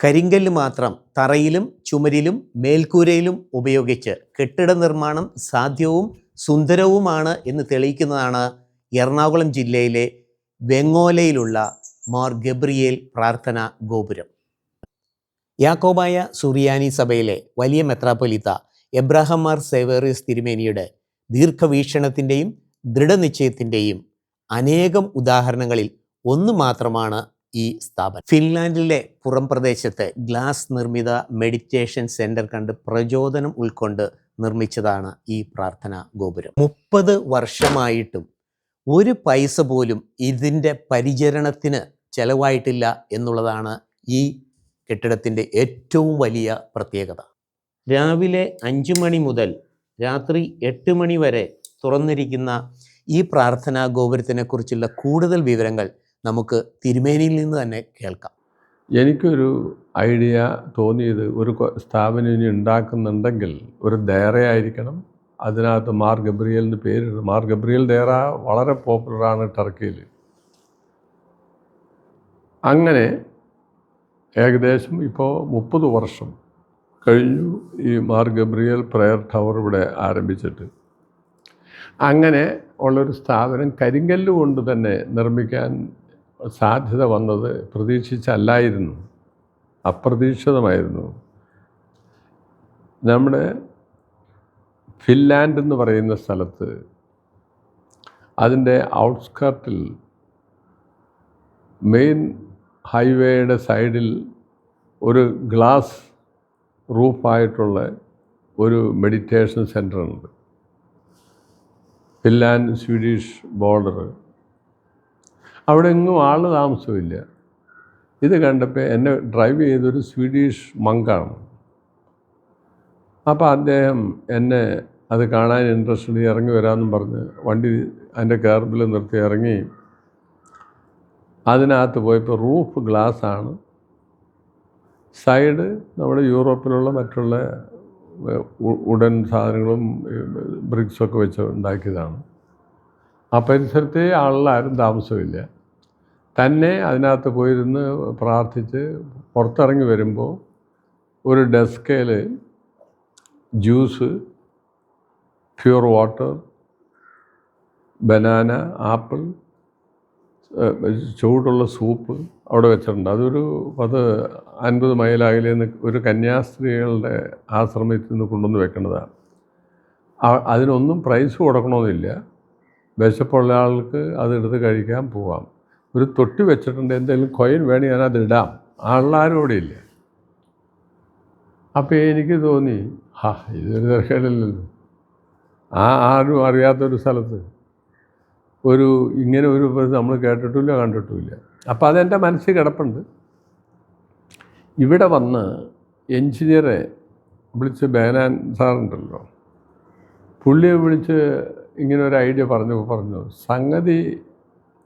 കരിങ്കല്ല് മാത്രം തറയിലും ചുമരിലും മേൽക്കൂരയിലും ഉപയോഗിച്ച് കെട്ടിട നിർമ്മാണം സാധ്യവും സുന്ദരവുമാണ് എന്ന് തെളിയിക്കുന്നതാണ് എറണാകുളം ജില്ലയിലെ വെങ്ങോലയിലുള്ള മാർ ഗബ്രിയേൽ പ്രാർത്ഥനാ ഗോപുരം. യാക്കോബായ സുറിയാനി സഭയിലെ വലിയ മെത്രാപ്പൊലീത്ത എബ്രഹാം മാർ സേവേറിയസ് തിരുമേനിയുടെ ദീർഘവീക്ഷണത്തിൻ്റെയും ദൃഢനിശ്ചയത്തിൻ്റെയും അനേകം ഉദാഹരണങ്ങളിൽ ഒന്ന് മാത്രമാണ് ഈ സ്ഥാപനം. ഫിൻലാൻഡിലെ പുറം പ്രദേശത്തെ ഗ്ലാസ് നിർമ്മിത മെഡിറ്റേഷൻ സെൻറ്റർ കണ്ട് പ്രചോദനം ഉൾക്കൊണ്ട് നിർമ്മിച്ചതാണ് ഈ പ്രാർത്ഥനാ ഗോപുരം. 30 വർഷമായിട്ടും ഒരു പൈസ പോലും ഇതിൻ്റെ പരിചരണത്തിന് ചെലവായിട്ടില്ല എന്നുള്ളതാണ് ഈ കെട്ടിടത്തിൻ്റെ ഏറ്റവും വലിയ പ്രത്യേകത. രാവിലെ 5 മണി മുതൽ രാത്രി 8 മണി വരെ തുറന്നിരിക്കുന്ന ഈ പ്രാർത്ഥനാ ഗോപുരത്തിനെക്കുറിച്ചുള്ള കൂടുതൽ വിവരങ്ങൾ നമുക്ക് തിരുമേനിയിൽ നിന്ന് തന്നെ കേൾക്കാം. എനിക്കൊരു ഐഡിയ തോന്നിയത്, ഒരു സ്ഥാപനം ഇനി ഉണ്ടാക്കുന്നുണ്ടെങ്കിൽ ഒരു ഡയറയായിരിക്കണം. അതിനകത്ത് മാർ ഗബ്രിയേൽ എന്ന് പേരിടും. മാർ ഗബ്രിയേൽ ഡയറ വളരെ പോപ്പുലറാണ് ടർക്കിയിൽ. അങ്ങനെ ഏകദേശം ഇപ്പോൾ 30 വർഷം കഴിഞ്ഞു ഈ മാർ ഗബ്രിയേൽ പ്രയർ ടവർ ഇവിടെ ആരംഭിച്ചിട്ട്. അങ്ങനെ ഉള്ളൊരു സ്ഥാപനം കരിങ്കല്ല് കൊണ്ട് തന്നെ നിർമ്മിക്കാൻ സാധ്യത വന്നത് പ്രതീക്ഷിച്ചല്ലായിരുന്നു, അപ്രതീക്ഷിതമായിരുന്നു. നമ്മുടെ ഫിൻലാൻഡ് എന്ന് പറയുന്ന സ്ഥലത്ത് അതിൻ്റെ ഔട്ട്സ്കർട്ടിൽ മെയിൻ ഹൈവേയുടെ സൈഡിൽ ഒരു ഗ്ലാസ് റൂഫായിട്ടുള്ള ഒരു മെഡിറ്റേഷൻ സെൻ്ററുണ്ട്. Finland Swedish border. അവിടെ എങ്ങും ആൾ താമസമില്ല. ഇത് കണ്ടപ്പോൾ എന്നെ ഡ്രൈവ് ചെയ്തൊരു സ്വീഡിഷ് മങ്കാണ്. അപ്പോൾ അദ്ദേഹം എന്നെ അത് കാണാൻ ഇൻട്രസ്റ്റ് ഉണ്ട്, ഇറങ്ങി വരാമെന്നും പറഞ്ഞ് വണ്ടി അതിൻ്റെ കേർബിൽ നിർത്തി ഇറങ്ങി. അതിനകത്ത് പോയപ്പോൾ റൂഫ് ഗ്ലാസ്സാണ്, സൈഡ് നമ്മുടെ യൂറോപ്പിലുള്ള മറ്റുള്ള ഉടൻ സാധനങ്ങളും ബ്രിക്സൊക്കെ വെച്ച് ഉണ്ടാക്കിയതാണ്. ആ പരിസരത്തെ ആളിലാരും താമസമില്ല. തന്നെ അതിനകത്ത് പോയിരുന്ന് പ്രാർത്ഥിച്ച് പുറത്തിറങ്ങി വരുമ്പോൾ ഒരു ഡെസ്കയിൽ juice, pure water, banana, apple, ചൂടുള്ള സൂപ്പ് അവിടെ വെച്ചിട്ടുണ്ട്. അതൊരു 50 മൈൽ അകലെ ഒരു കന്യാസ്ത്രീകളുടെ ആശ്രമത്തിൽ നിന്ന് കൊണ്ടുവന്ന് വെക്കുന്നതാണ്. അതിനൊന്നും പ്രൈസ് കൊടുക്കണമെന്നില്ല. വിശപ്പുള്ള ആൾക്ക് അതെടുത്ത് കഴിക്കാൻ പോവാം. ഒരു തൊട്ടി വെച്ചിട്ടുണ്ട്, എന്തെങ്കിലും കോയിൻ വേണമെങ്കിൽ ഞാനത് ഇടാം. ആളാരും അവിടെ ഇല്ല. അപ്പോൾ എനിക്ക് തോന്നി, ഇതൊരു തിരക്കേടില്ലല്ലോ. ആരും അറിയാത്തൊരു സ്ഥലത്ത് ഇങ്ങനെ ഒരു നമ്മൾ കേട്ടിട്ടില്ല കണ്ടിട്ടുമില്ല. അപ്പോൾ അതെൻ്റെ മനസ്സിൽ കിടപ്പുണ്ട്. ഇവിടെ വന്ന് എൻജിനീയറെ വിളിച്ച്, ബേനാൻ സാറുണ്ടല്ലോ, പുള്ളിയെ വിളിച്ച് ഇങ്ങനെ ഒരു ഐഡിയ പറഞ്ഞു സംഗതി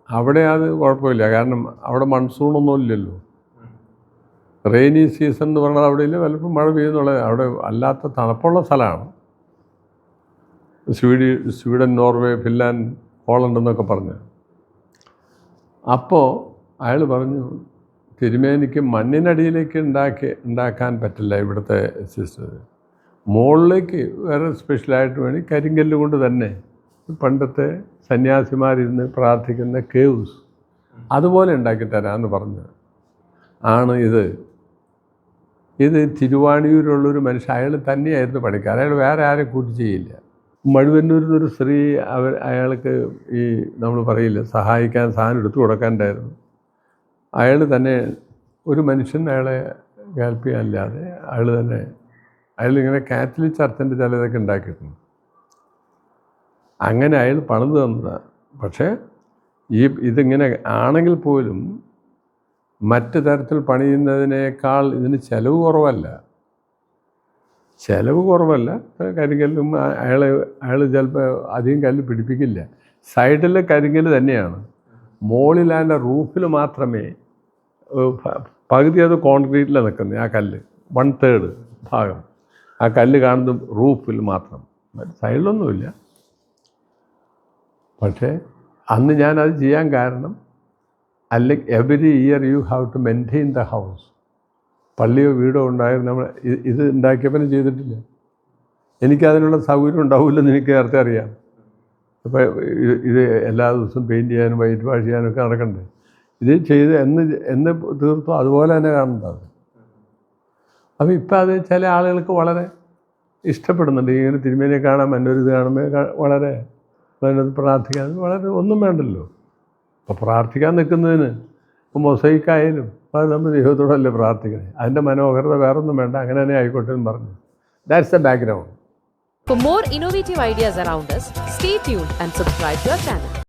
അവിടെ അത് കുഴപ്പമില്ല. കാരണം അവിടെ മൺസൂണൊന്നും ഇല്ലല്ലോ. റെയിനി സീസൺ എന്ന് പറഞ്ഞാൽ അവിടെ ഇല്ല, വല്ലപ്പോൾ മഴ പെയ്യുന്നുള്ളത്. അവിടെ അല്ലാത്ത തണുപ്പുള്ള സ്ഥലമാണ്. സ്വീഡൻ, നോർവേ, ഫിൻലാൻഡ്, ഹോളണ്ട് എന്നൊക്കെ പറഞ്ഞ്. അപ്പോൾ അയാൾ പറഞ്ഞു, തിരുമേനിക്ക് മണ്ണിനടിയിലേക്ക് ഉണ്ടാക്കാൻ പറ്റില്ല ഇവിടുത്തെ സിസ്റ്റർ. മുകളിലേക്ക് വേറെ സ്പെഷ്യലായിട്ട് വേണ്ടി കരിങ്കല്ല് കൊണ്ട് തന്നെ പണ്ടത്തെ സന്യാസിമാരിരുന്ന് പ്രാർത്ഥിക്കുന്ന കേവ്സ് അതുപോലെ ഉണ്ടാക്കിത്തരാമെന്ന് പറഞ്ഞു ആണ് ഇത് തിരുവാണിയൂരുള്ളൊരു മനുഷ്യൻ. അയാൾ തന്നെയായിരുന്നു പണിക്കാർ. അയാൾ വേറെ ആരും കൂട്ടി ചെയ്യില്ല. മഴുവന്നൂരിൽ സ്ത്രീ അയാൾക്ക് ഈ നമ്മൾ പറയില്ല, സഹായിക്കാൻ സാധനം എടുത്തു കൊടുക്കാനുണ്ടായിരുന്നു. അയാൾ തന്നെ, ഒരു മനുഷ്യൻ അയാളെ ഹെൽപ്പ് ചെയ്യാനില്ലാതെ അയാളിങ്ങനെ കാത്തലിക് ചർച്ചിൻ്റെ ചിലതൊക്കെ ഉണ്ടാക്കിയിട്ടുണ്ട്. അങ്ങനെ അയാൾ പണിത് തന്നതാണ്. പക്ഷേ ഇതിങ്ങനെ ആണെങ്കിൽ പോലും മറ്റ് തരത്തിൽ പണിയുന്നതിനേക്കാൾ ഇതിന് ചിലവ് കുറവല്ല. കരിങ്കല്ലും അയാൾ ചിലപ്പോൾ അധികം കല്ല് പിടിപ്പിക്കില്ല. സൈഡിലെ കരിങ്കല്ല് തന്നെയാണ്. മുകളിൽ അതിൻ്റെ റൂഫിൽ മാത്രമേ പകുതി അത് കോൺക്രീറ്റിലാണ് നിൽക്കുന്നത്. ആ കല്ല് 1/3 ഭാഗം ആ കല്ല് കാണുന്നത് റൂഫിൽ മാത്രം, സൈഡിലൊന്നുമില്ല. പക്ഷേ അന്ന് ഞാനത് ചെയ്യാൻ കാരണം, അല്ലെങ്കിൽ every year you have to maintain the house. പള്ളിയോ വീടോ ഉണ്ടായിരുന്നു നമ്മൾ ഇത് ഉണ്ടാക്കിയപ്പോൾ ചെയ്തിട്ടില്ല. എനിക്കതിനുള്ള സൗകര്യം ഉണ്ടാവില്ലെന്ന് എനിക്ക് നേരത്തെ അറിയാം. അപ്പോൾ ഇത് എല്ലാ ദിവസവും പെയിൻറ്റ് ചെയ്യാനും വൈറ്റ് വാഷ് ചെയ്യാനൊക്കെ നടക്കണ്ടേ. ഇത് ചെയ്ത് എന്ന് തീർത്തോ അതുപോലെ തന്നെ കാണുന്നത്. അപ്പോൾ ഇപ്പം അത് ചില ആളുകൾക്ക് വളരെ ഇഷ്ടപ്പെടുന്നുണ്ട്. ഇങ്ങനെ തിരുമേനിയെ കാണാൻ എൻ്റെ ഒരു ഇത് കാണുമ്പോൾ വളരെ അതിനകത്ത് പ്രാർത്ഥിക്കാൻ വളരെ ഒന്നും വേണ്ടല്ലോ. അപ്പോൾ പ്രാർത്ഥിക്കാൻ നിൽക്കുന്നതിന് ഇപ്പോൾ മൊസൈക്കായാലും അത് നമ്മൾ ദൈവത്തോടല്ലേ പ്രാർത്ഥിക്കണേ. അതിൻ്റെ മനോഹരത വേറൊന്നും വേണ്ട, അങ്ങനെ തന്നെ ആയിക്കോട്ടെ എന്ന് പറഞ്ഞു. That's the background. For more innovative ideas around us, stay tuned and subscribe to our channel.